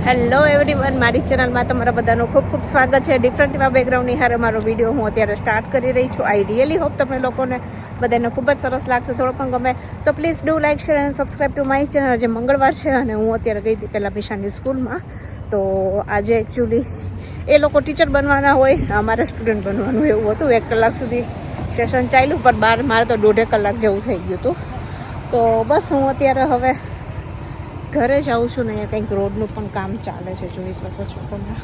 Hello everyone, મારી ચેનલમાં તમારા બધાનું ખૂબ ખૂબ સ્વાગત છે. ડિફરન્ટ એવા બેકગ્રાઉન્ડની હારે મારો વિડીયો હું અત્યારે સ્ટાર્ટ કરી રહી છું. આઈ રિયલી હોપ તમે લોકોને બધાને ખૂબ જ સરસ લાગશે, થોડો પણ ગમે તો please do like, share and subscribe to my channel. આજે મંગળવાર છે અને હું અત્યારે ગઈ હતી પહેલાં મિશાની સ્કૂલમાં. તો આજે એકચ્યુઅલી એ લોકો ટીચર બનવાના હોય, અમારે સ્ટુડન્ટ બનવાનું એવું હતું. 1 કલાક સુધી સેશન ચાલ્યું, પણ મારે તો 1.5 કલાક જેવું થઈ ગયું હતું. તો બસ હું અત્યારે હવે ઘરે જાઉં છું ને. અહીંયા કંઈક રોડનું પણ કામ ચાલે છે, જોઈ શકો છો તમે.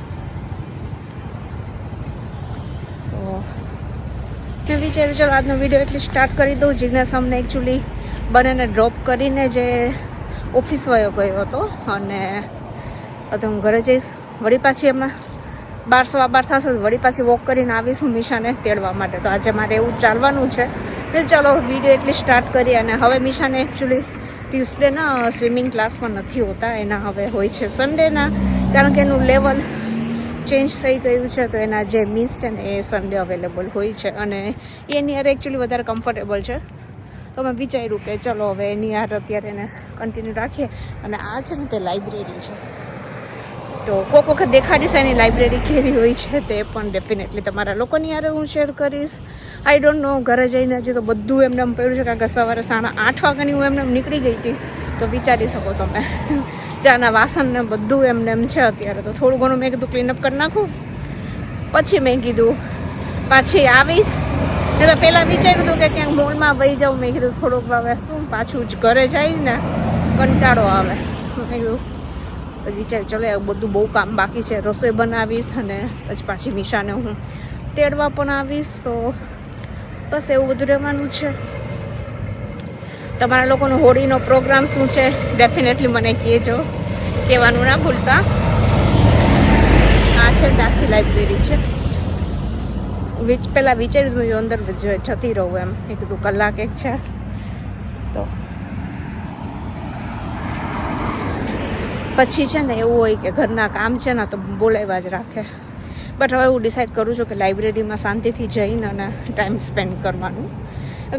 તો મેં વિચાર્યું ચાલો આજનો વિડીયો એટલી સ્ટાર્ટ કરી દઉં. જિજ્ઞાસ અમને એકચ્યુઅલી બંનેને ડ્રોપ કરીને જે ઓફિસ વયો ગયો હતો અને હવે હું ઘરે જઈશ. વળી પાછી હમણાં 12:15 થશે, વળી પાછી વોક કરીને આવીશું મિશાને તેડવા માટે. તો આજે મારે એવું ચાલવાનું છે. ચાલો વિડીયો એટલી સ્ટાર્ટ કરી. અને હવે મિશાને એકચ્યુઅલી ટ્યુઝડેના સ્વિમિંગ ક્લાસ પણ નથી હોતા, એના હવે હોય છે સન્ડેના, કારણ કે એનું લેવલ ચેન્જ થઈ ગયું છે. તો એના જે મિસ છે ને એ સન્ડે અવેલેબલ હોય છે અને એની યાર એકચ્યુઅલી વધારે કમ્ફર્ટેબલ છે. તો મેં વિચાર્યું કે ચલો હવે એની યાર અત્યારે એને કન્ટિન્યુ રાખીએ. અને આ છે ને તે લાઇબ્રેરી છે, તો કોઈક વખત દેખાડીશ એની લાઇબ્રેરી કેવી હોય છે તે પણ ડેફિનેટલી તમારા લોકોની યારે હું શેર કરીશ. આઈ ડોન્ટ નો, ઘરે જઈને હજી તો બધું એમને એમ પડ્યું છે, કારણ કે સવારે 8:30 વાગ્યાની હું એમને નીકળી ગઈ હતી. તો વિચારી શકો તમે, ચાના વાસણ ને બધું એમને એમ છે અત્યારે. તો થોડું ઘણું મેં કીધું ક્લીનઅપ કરી નાખું, પછી મેં કીધું પાછી આવીશ. ને તો પહેલાં વિચાર્યું હતું કે ક્યાંક મોલમાં વહી જાઉં. મેં કીધું થોડુંક હવે શું પાછું જ ઘરે જાય ને કંટાળો આવે. મેં કીધું વિચાર ચલો બધું બહુ કામ બાકી છે. રસોઈ બનાવીશ અને પછી પાછી મિશાને હું તેડવા પણ આવીશ. તો બસ એવું બધું રહેવાનું છે. તમારા લોકોનો હોળીનો પ્રોગ્રામ શું છે ડેફિનેટલી મને કહેજો, કહેવાનું ના ભૂલતા. આ છે આખી લાઇબ્રેરી છે. પહેલાં વિચાર્યું હતું અંદર જતી રહું એમ. મેં કીધું કલાક એક છે તો પછી છે ને એવું હોય કે ઘરના કામ છે ને તો બોલાવ્યા જ રાખે. બટ હવે હું ડિસાઈડ કરું છું કે લાઇબ્રેરીમાં શાંતિથી જઈને અને ટાઈમ સ્પેન્ડ કરવાનું.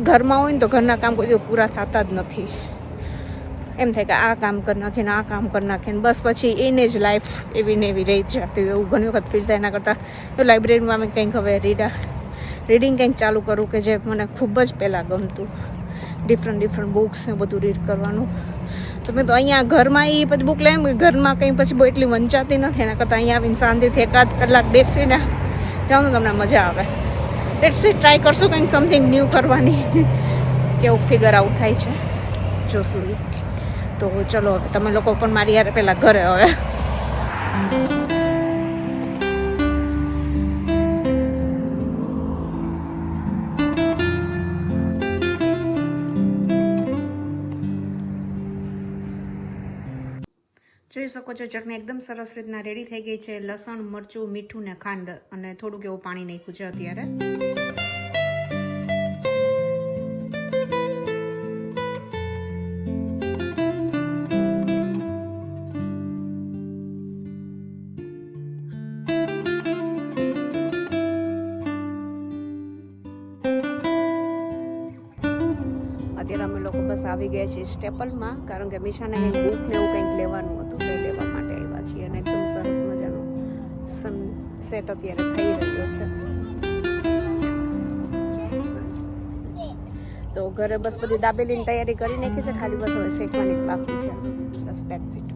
ઘરમાં હોય ને તો ઘરના કામ કોઈ દિવસ પૂરા થતા જ નથી. એમ થાય કે આ કામ કરી નાખીને આ કામ કરી નાખીને બસ પછી એને જ લાઈફ એવી ને એવી રહી જતી. એવું ઘણી વખત ફીલ થાય. એના કરતાં તો લાઇબ્રેરીમાં અમે કંઈક હવે રીડિંગ કંઈક ચાલુ કરું કે જે મને ખૂબ જ પહેલાં ગમતું. ડિફરન્ટ બુક્સ ને બધું રીડ કરવાનું. તો મેં તો અહીંયા ઘરમાં એ પછી બુક લઈને ઘરમાં કંઈ પછી બહુ એટલી વંચાતી નથી. એના કરતાં અહીંયા આવીને શાંતિથી 1-8 કલાક બેસીને જાઉં તો તમને મજા આવે. લેટ્સ સી, ટ્રાય કરશું કંઈક સમથિંગ ન્યૂ કરવાની. કેવું ફિગર આઉટ થાય છે જોશું. તો ચલો હવે તમે લોકો પણ મારી યાર પહેલાં ઘરે હવે જોઈ શકો છો. ચટણી એકદમ સરસ રીતના રેડી થઈ ગઈ છે. લસણ, મરચું, મીઠું ને ખાંડ અને થોડુંક એવું પાણી નાખ્યું છે અત્યારે. અત્યારે અમે લોકો બસ આવી ગયા છીએ સ્ટેપલમાં, કારણ કે મિશાને કંઈક બુક ને એવું કંઈક લેવાનું હતું તો લેવા માટે આવ્યા છીએ. અને એકદમ સરસ મજાનું સનસેટ અત્યારે થઈ રહ્યો છે. તો ઘરે બસ બધી દાબેલીની તૈયારી કરી નાખી છે, ખાલી બસ હવે શેકવાની બાકી છે. બસ દેટ્સ ઇટ.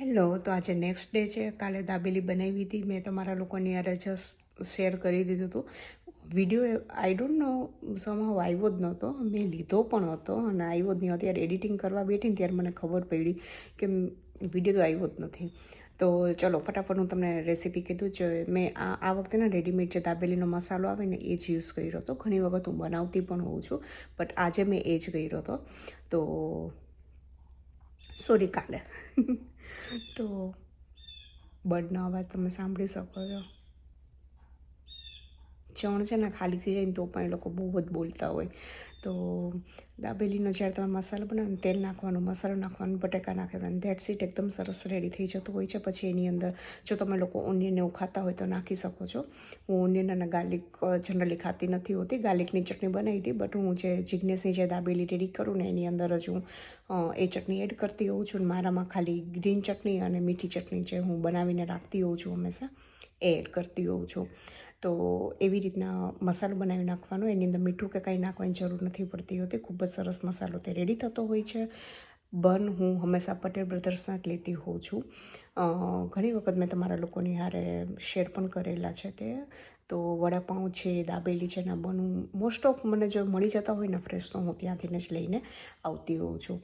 હેલો, તો આજે નેક્સ્ટ ડે છે. કાલે દાબેલી બનાવી હતી મેં, તમારા લોકોની યારે જસ્ટ શેર કરી દીધું હતું. Video I don't know somehow આવ્યો જ નહોતો. મેં લીધો પણ હતો અને આવ્યો જ નહીં. અત્યારે એડિટિંગ કરવા બેઠી ને ત્યારે મને ખબર પડી કે વિડીયો તો આવ્યો જ નથી. તો ચલો ફટાફટ હું તમને રેસીપી કીધું જ. મેં આ વખતે ને રેડીમેડ જે દાબેલીનો મસાલો આવે ને એ જ યુઝ કર્યો હતો. ઘણી વખત હું બનાવતી પણ હોઉં છું, બટ આજે મેં એ જ કર્યો હતો. તો સોરી કાલે તો બર્ડનો અવાજ તમે સાંભળી શકો છો. ચણ છે ને ખાલી થઈ જાય ને તો પણ એ લોકો બહુ જ બોલતા હોય. તો દાબેલીનો જ્યારે તમે મસાલો બનાવો તેલ નાખવાનું, મસાલો નાખવાનું, બટેકા નાખવાનું, ધેટ્સ ઇટ. એકદમ સરસ રેડી થઈ જતું હોય છે. પછી એની અંદર જો તમે લોકો ઓનિયન એવું ખાતા હોય તો નાખી શકો છો. હું ઓનિયન અને ગાર્લિક જનરલી ખાતી નથી હોતી. ગાર્લિકની ચટણી બનાવી હતી, બટ હું જે જિજ્ઞેસની જે દાબેલી રેડી કરું ને એની અંદર જ હું એ ચટણી એડ કરતી હોઉં છું. મારામાં ખાલી ગ્રીન ચટણી અને મીઠી ચટણી જે હું બનાવીને રાખતી હોઉં છું હંમેશા એ એડ કરતી હોઉં છું. તો એવી રીતના મસાલો બનાવી નાખવાનો. એની અંદર મીઠું કે કંઈ નાખવાની જરૂર નથી પડતી હોતી. ખૂબ જ સરસ મસાલો તે રેડી થતો હોય છે. બન હું હંમેશા પટેલ બ્રધર્સના જ લેતી હોઉં છું. ઘણી વખત મેં તમારા લોકોની હારે શેર પણ કરેલા છે તે. તો વડાપાઉં છે, દાબેલી છે, ના બન હું મોસ્ટ ઓફ મને જો મળી જતા હોય ને ફ્રેશ તો હું ત્યાંથી જ લઈને આવતી હોઉં છું.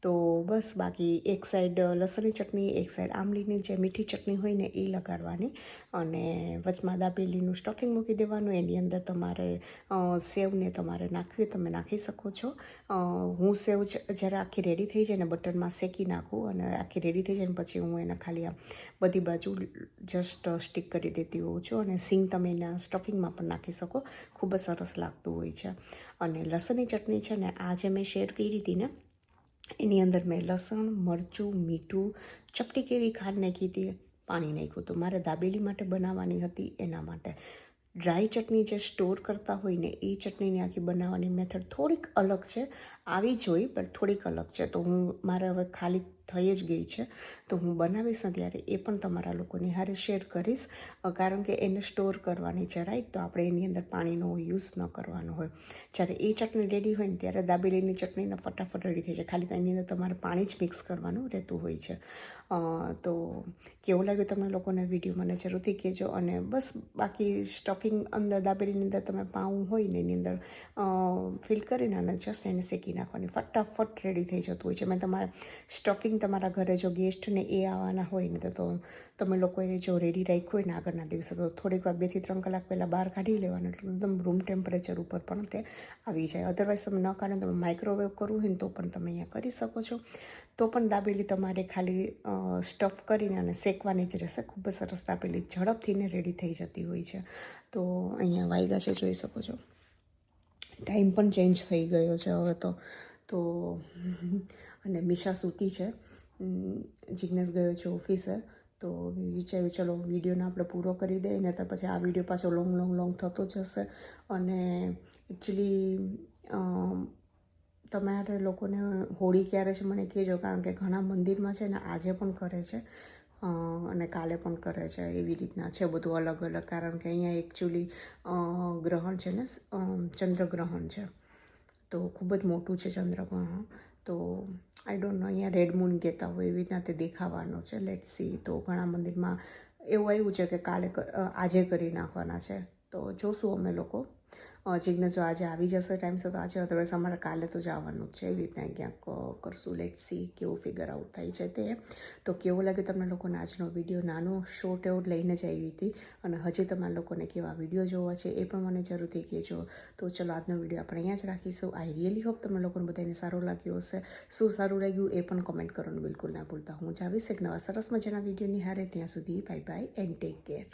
તો બસ બાકી એક સાઈડ લસણની ચટણી, એક સાઈડ આંબલીની જે મીઠી ચટણી હોય ને એ લગાડવાની અને વચમાં દાબેલીનું સ્ટફિંગ મૂકી દેવાનું. એની અંદર તમારે સેવને તમારે નાખવી તમે નાખી શકો છો. હું સેવ જ્યારે આખી રેડી થઈ જાય ને બટરમાં શેકી નાખું અને આખી રેડી થઈ જાય ને પછી હું એને ખાલી આમ બધી બાજુ જસ્ટ સ્ટીક કરી દેતી હોઉં છું. અને સિંગ તમે એના સ્ટફિંગમાં પણ નાખી શકો. ખૂબ જ સરસ લાગતું હોય છે. અને લસણની ચટણી છે ને આ જે મેં શેર કરી હતી ને એની અંદર મેં લસણ, મરચું, મીઠું, ચપટી કેવી ખાંડ નાખી હતી, પાણી નાખ્યું હતું. મારે દાબેલી માટે બનાવવાની હતી એના માટે. ડ્રાય ચટણી જે સ્ટોર કરતા હોય ને એ ચટણીની આખી બનાવવાની મેથડ થોડીક અલગ છે. આવી જ હોય પણ થોડીક અલગ છે. તો મારે હવે ખાલી થઈ જ ગઈ છે તો હું બનાવીશ ને ત્યારે એ પણ તમારા લોકોની હારે શેર કરીશ. કારણ કે એને સ્ટોર કરવાની છે, રાઈટ. તો આપણે એની અંદર પાણીનો યુઝ ન કરવાનો હોય. જ્યારે એ ચટણી રેડી હોય ને ત્યારે દાબેલીની ચટણીને ફટાફટ રેડી થઈ જાય. ખાલી એની અંદર તમારે પાણી જ મિક્સ કરવાનું રહેતું હોય છે. તો કેવું લાગ્યું તમને લોકોને વિડીયો મને જરૂરથી કહેજો. અને બસ બાકી સ્ટફિંગ અંદર દાબેલીની અંદર તમે પાઉં હોય ને એની અંદર ફિલ કરીને અને જસ્ટ એને શેકી નાખવાની. ફટાફટ રેડી થઈ જતું હોય છે. મેં તમારે સ્ટફિંગ તમારા ઘરે જો ગેસ્ટને એ આવવાના હોય ને તો તમે લોકોએ જો રેડી રાખ્યું હોય ને આગળના દિવસે તો થોડીક વાર 2 થી 3 કલાક પહેલાં બહાર કાઢી લેવાનું. એટલે એકદમ રૂમ ટેમ્પરેચર ઉપર પણ તે આવી જાય. અધરવાઇઝ તમે ન કાઢે તમે માઇક્રોવેવ કરવું હોય ને તો પણ તમે અહીંયા કરી શકો છો. તો પણ દાબેલી તમારે ખાલી સ્ટફ કરીને અને શેકવાની જ રહેશે. ખૂબ જ સરસ દાબેલી ઝડપથી ને રેડી થઈ જતી હોય છે. તો અહીંયા વાગ્યા છે જોઈ શકો છો. ટાઈમ પણ ચેન્જ થઈ ગયો છે હવે તો અને મીશા સૂતી છે, જિજ્ઞેસ ગયો છે ઓફિસે. તો વિચાર્યું ચલો વિડીયોને આપણે પૂરો કરી દઈએ ને તો પછી આ વિડીયો પાછો લોંગ થતો જશે. અને એકચ્યુઅલી તમારે લોકોને હોળી ક્યારે છે મને કહેજો. કારણ કે ઘણા મંદિરમાં છે ને આજે પણ કરે છે અને કાલે પણ કરે છે. એવી રીતના છે બધું અલગ અલગ. કારણ કે અહીંયા એકચ્યુઅલી ગ્રહણ છે ને ચંદ્રગ્રહણ છે. તો ખૂબ જ મોટું છે ચંદ્રગ્રહણ. તો આઈ ડોન્ટ નો અહીંયા રેડ મૂન કહેતા હોય એવી રીતના તે દેખાવાનો છે. Let see. તો ઘણા મંદિરમાં એવું આવ્યું છે કે આજે કરી નાખવાના છે. તો જોશું અમે લોકો. જિજ્ઞેસ જો આજે આવી જશે ટાઈમસર તો આજે, અધરવાઇઝ અમારે કાલે તો જવાનું જ છે. એવી રીતના ક્યાંક કરશું. લેટ સી કેવું ફિગર આઉટ થાય છે તે. તો કેવો લાગ્યો તમને લોકોને આજનો વિડીયો? નાનો શોર્ટ એવો લઈને જ આવી હતી. અને હજી તમારા લોકોને કેવા વિડીયો જોવા છે એ પણ મને જરૂરથી કહેજો. તો ચલો આજનો વિડીયો આપણે અહીંયા જ રાખીશું. આઈ રિયલી હોપ તમને લોકોને બધાને સારું લાગ્યું હશે. શું સારું લાગ્યું એ પણ કોમેન્ટ કરવાનું બિલકુલ ના ભૂલતા. હું જ આવીશ એક નવા સરસ મજાના વિડીયોની હારે. ત્યાં સુધી bye bye and take care.